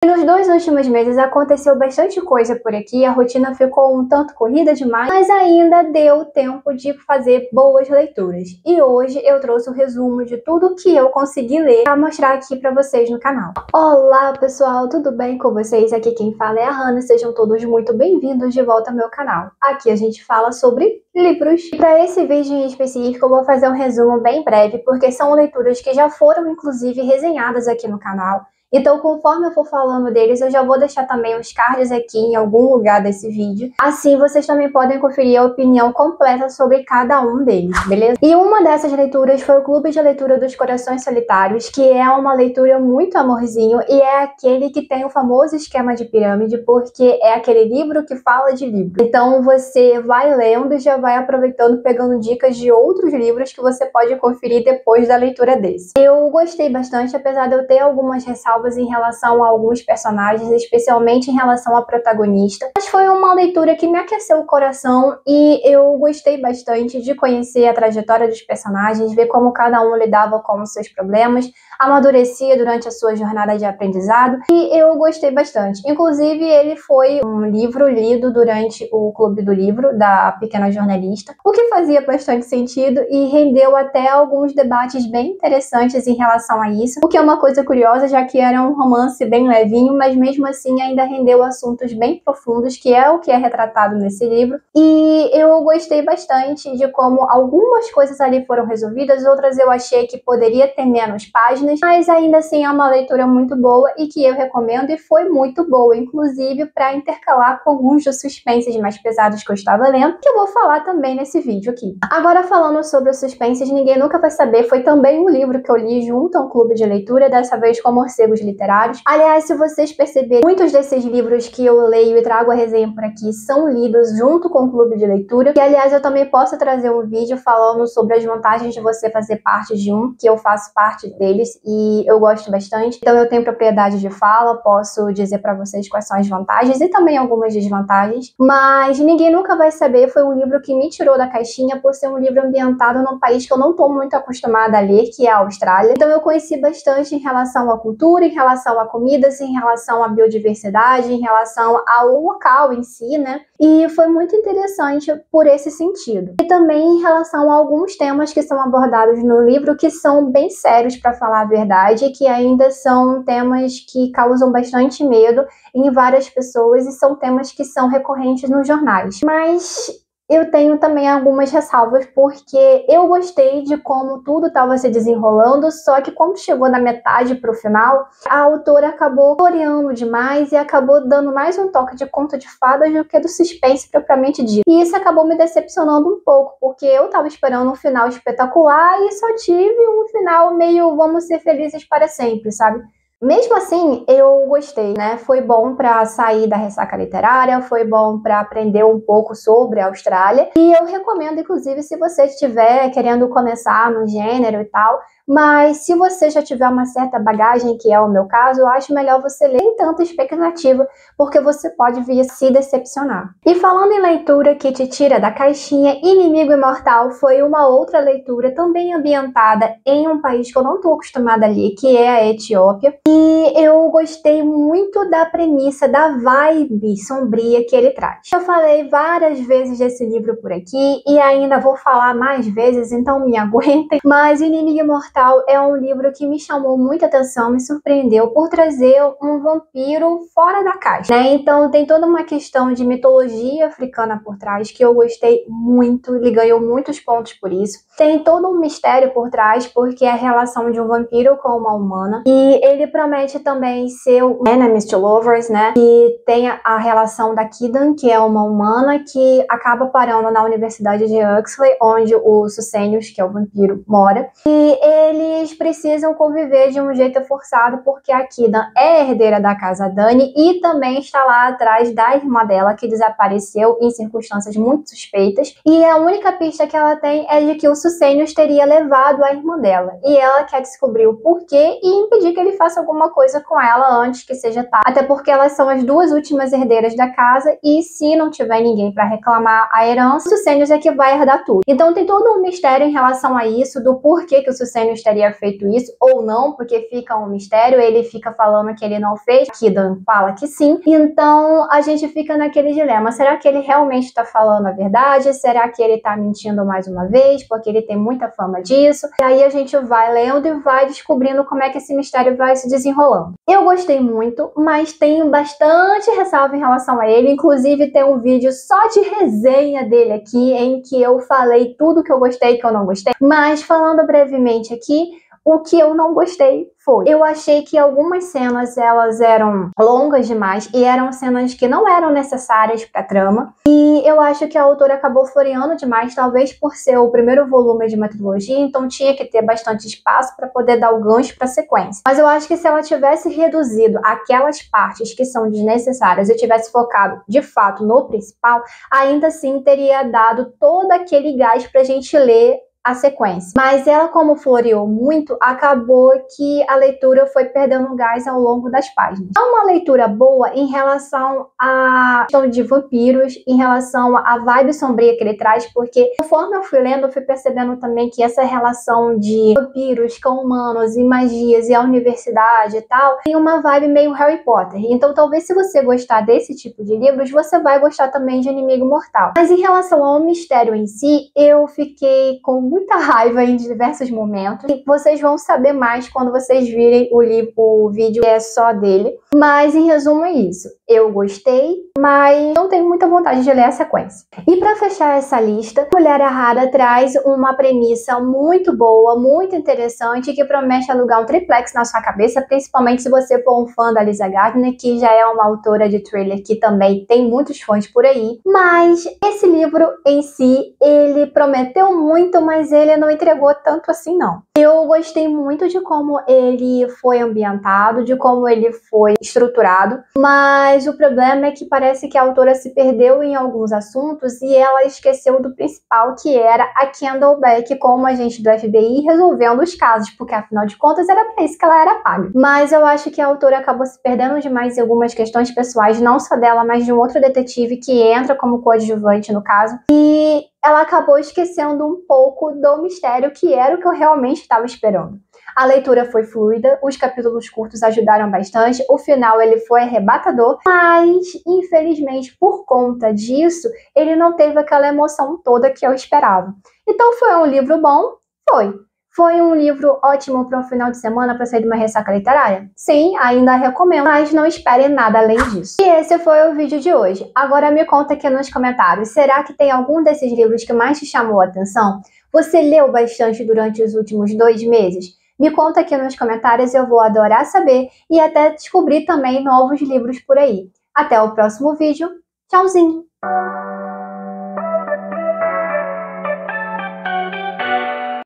E nos 2 últimos meses aconteceu bastante coisa por aqui, a rotina ficou um tanto corrida demais, mas ainda deu tempo de fazer boas leituras. E hoje eu trouxe o resumo de tudo que eu consegui ler para mostrar aqui para vocês no canal. Olá pessoal, tudo bem com vocês? Aqui quem fala é a Hannah, sejam todos muito bem-vindos de volta ao meu canal. Aqui a gente fala sobre livros. Para esse vídeo em específico eu vou fazer um resumo bem breve, porque são leituras que já foram inclusive resenhadas aqui no canal. Então, conforme eu for falando deles, eu já vou deixar também os cards aqui em algum lugar desse vídeo. Assim, vocês também podem conferir a opinião completa sobre cada um deles, beleza? E uma dessas leituras foi o Clube de Leitura dos Corações Solitários, que é uma leitura muito amorzinho e é aquele que tem o famoso esquema de pirâmide, porque é aquele livro que fala de livro. Então, você vai lendo e já vai aproveitando, pegando dicas de outros livros que você pode conferir depois da leitura desse. Eu gostei bastante, apesar de eu ter algumas ressalvas em relação a alguns personagens, especialmente em relação à protagonista. Mas foi uma leitura que me aqueceu o coração e eu gostei bastante de conhecer a trajetória dos personagens, ver como cada um lidava com os seus problemas, amadurecia durante a sua jornada de aprendizado e eu gostei bastante. Inclusive, ele foi um livro lido durante o Clube do Livro da Pequena Jornalista, o que fazia bastante sentido e rendeu até alguns debates bem interessantes em relação a isso, o que é uma coisa curiosa, já que era um romance bem levinho, mas mesmo assim ainda rendeu assuntos bem profundos, que é o que é retratado nesse livro. E eu gostei bastante de como algumas coisas ali foram resolvidas, outras eu achei que poderia ter menos páginas, mas ainda assim é uma leitura muito boa e que eu recomendo e foi muito boa, inclusive para intercalar com alguns dos suspenses mais pesados que eu estava lendo, que eu vou falar também nesse vídeo aqui. Agora falando sobre os suspenses, Ninguém Nunca Vai Saber foi também um livro que eu li junto a um clube de leitura, dessa vez com morcegos literários. Aliás, se vocês perceberem, muitos desses livros que eu leio e trago a resenha por aqui são lidos junto com o clube de leitura. E aliás, eu também posso trazer um vídeo falando sobre as vantagens de você fazer parte de um, que eu faço parte deles e eu gosto bastante. Então eu tenho propriedade de fala, posso dizer pra vocês quais são as vantagens e também algumas desvantagens. Mas Ninguém Nunca Vai Saber foi um livro que me tirou da caixinha por ser um livro ambientado num país que eu não tô muito acostumada a ler, que é a Austrália. Então eu conheci bastante em relação à cultura, em relação a comidas, em relação à biodiversidade, em relação ao local em si, né? E foi muito interessante por esse sentido. E também em relação a alguns temas que são abordados no livro que são bem sérios, para falar a verdade, e que ainda são temas que causam bastante medo em várias pessoas e são temas que são recorrentes nos jornais. Mas eu tenho também algumas ressalvas, porque eu gostei de como tudo estava se desenrolando, só que quando chegou na metade para o final, a autora acabou floreando demais e acabou dando mais um toque de conto de fadas do que do suspense propriamente dito. E isso acabou me decepcionando um pouco, porque eu estava esperando um final espetacular e só tive um final meio vamos ser felizes para sempre, sabe? Mesmo assim, eu gostei, né? Foi bom para sair da ressaca literária, foi bom para aprender um pouco sobre a Austrália. E eu recomendo, inclusive, se você estiver querendo começar no gênero e tal, mas se você já tiver uma certa bagagem, que é o meu caso, eu acho melhor você ler sem tanta expectativa, porque você pode vir a se decepcionar. E falando em leitura que te tira da caixinha, Inimigo Imortal foi uma outra leitura também ambientada em um país que eu não estou acostumada a ler, que é a Etiópia. E eu gostei muito da premissa, da vibe sombria que ele traz. Eu falei várias vezes desse livro por aqui e ainda vou falar mais vezes, então me aguentem. Mas Inimigo Imortal é um livro que me chamou muita atenção, me surpreendeu por trazer um vampiro fora da caixa, né? Então tem toda uma questão de mitologia africana por trás que eu gostei muito, ele ganhou muitos pontos por isso. Tem todo um mistério por trás, porque é a relação de um vampiro com uma humana. E ele promete também ser o Enemies to Lovers, né? E tem a relação da Kidan, que é uma humana que acaba parando na Universidade de Huxley, onde o Sucenius, que é o vampiro, mora. E eles precisam conviver de um jeito forçado, porque a Kidan é herdeira da casa Dany e também está lá atrás da irmã dela, que desapareceu em circunstâncias muito suspeitas. E a única pista que ela tem é de que o Sucenius teria levado a irmã dela. E ela quer descobrir o porquê e impedir que ele faça alguma coisa com ela antes que seja tarde. Até porque elas são as duas últimas herdeiras da casa e se não tiver ninguém para reclamar a herança, o Sucenius é que vai herdar tudo. Então tem todo um mistério em relação a isso, do porquê que o Sucenius Daniels teria feito isso ou não, porque fica um mistério, ele fica falando que ele não fez, Kidan fala que sim, então a gente fica naquele dilema, será que ele realmente está falando a verdade? Será que ele está mentindo mais uma vez, porque ele tem muita fama disso? E aí a gente vai lendo e vai descobrindo como é que esse mistério vai se desenrolando. Eu gostei muito, mas tenho bastante ressalva em relação a ele, inclusive tem um vídeo só de resenha dele aqui, em que eu falei tudo que eu gostei e que eu não gostei, mas falando brevemente aqui, o que eu não gostei foi, eu achei que algumas cenas elas eram longas demais e eram cenas que não eram necessárias para a trama, e eu acho que a autora acabou floreando demais, talvez por ser o primeiro volume de uma trilogia, então tinha que ter bastante espaço para poder dar o gancho para a sequência. Mas eu acho que se ela tivesse reduzido aquelas partes que são desnecessárias e tivesse focado de fato no principal, ainda assim teria dado todo aquele gás para a gente ler a sequência. Mas ela, como floreou muito, acabou que a leitura foi perdendo gás ao longo das páginas. É uma leitura boa em relação à questão de vampiros, em relação à vibe sombria que ele traz, porque conforme eu fui lendo, eu fui percebendo também que essa relação de vampiros com humanos e magias e a universidade e tal, tem uma vibe meio Harry Potter. Então talvez se você gostar desse tipo de livros, você vai gostar também de Inimigo Mortal. Mas em relação ao mistério em si, eu fiquei com muita raiva em diversos momentos, e vocês vão saber mais quando vocês virem o vídeo que é só dele. Mas em resumo é isso, eu gostei, mas não tenho muita vontade de ler a sequência. E para fechar essa lista, Mulher Errada traz uma premissa muito boa, muito interessante, que promete alugar um triplex na sua cabeça, principalmente se você for um fã da Lisa Gardner, que já é uma autora de thriller que também tem muitos fãs por aí. Mas esse livro em si, ele prometeu muito, mas ele não entregou tanto assim não. Eu gostei muito de como ele foi ambientado, de como ele foi estruturado, mas o problema é que parece que a autora se perdeu em alguns assuntos e ela esqueceu do principal, que era a Kendall Beck como agente do FBI resolvendo os casos, porque afinal de contas era para isso que ela era paga. Mas eu acho que a autora acabou se perdendo demais em algumas questões pessoais, não só dela, mas de um outro detetive que entra como coadjuvante no caso, e ela acabou esquecendo um pouco do mistério, que era o que eu realmente estava esperando. A leitura foi fluida, os capítulos curtos ajudaram bastante, o final ele foi arrebatador, mas infelizmente por conta disso, ele não teve aquela emoção toda que eu esperava. Então foi um livro bom? Foi. Foi um livro ótimo para um final de semana para sair de uma ressaca literária? Sim, ainda recomendo, mas não espere nada além disso. E esse foi o vídeo de hoje. Agora me conta aqui nos comentários, será que tem algum desses livros que mais te chamou a atenção? Você leu bastante durante os últimos 2 meses? Me conta aqui nos comentários, eu vou adorar saber e até descobrir também novos livros por aí. Até o próximo vídeo. Tchauzinho!